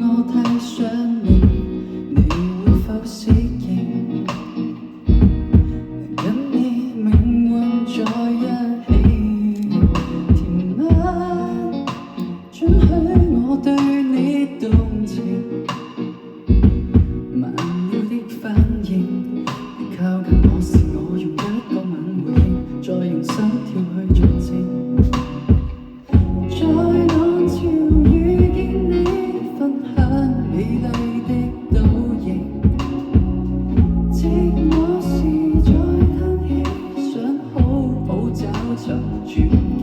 我太想你，你會否適應？跟你命運在一起，甜蜜准許我對你動情，慢了的反應，你靠近我時，我用一個吻回應，再用心跳去作證。在浪潮遇見你，分享美麗的倒影。寂寞時在嘆氣，想好好找尋轉機。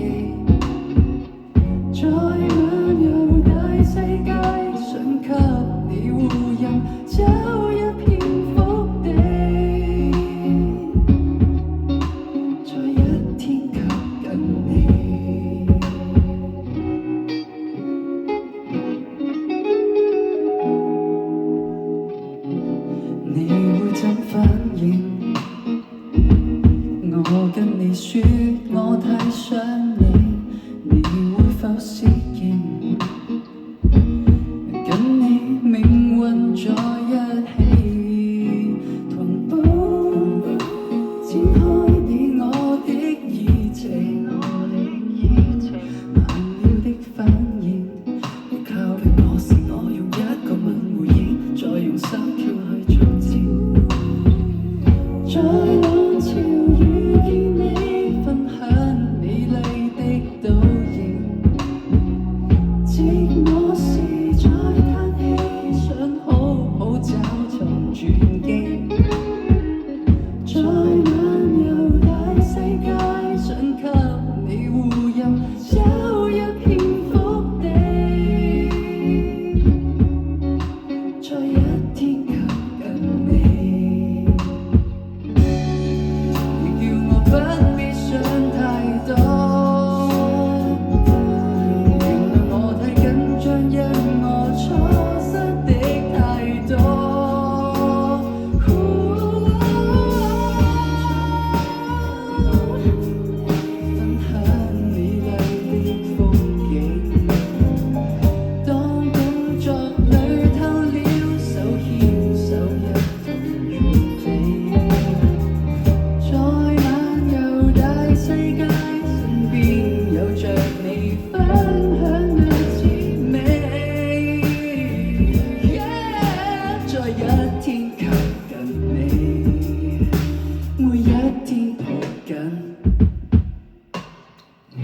在漫遊大世界，想給你護蔭，找一片福地。在一天靠近你。你會怎反應？我跟你說我太想你，你會否適應？跟你命運在一起，同步展開你我的議程。慢了的反應，你靠近我時，我用一個吻回應，再用心跳去作證。在浪潮遇見你，分享美麗的倒影。寂寞時在嘆氣，想好好找尋轉機。在漫遊大世界，想給你護蔭，找一片福地。在一天靠近你。你叫我不必想太多，原諒我太緊張，因我錯失的太多。分享美麗的風景，當工作裏偷了手，牽手一同遠飛。在漫遊大世界，身邊有着你，分享那滋味。在一天靠近你，每一天抱緊你。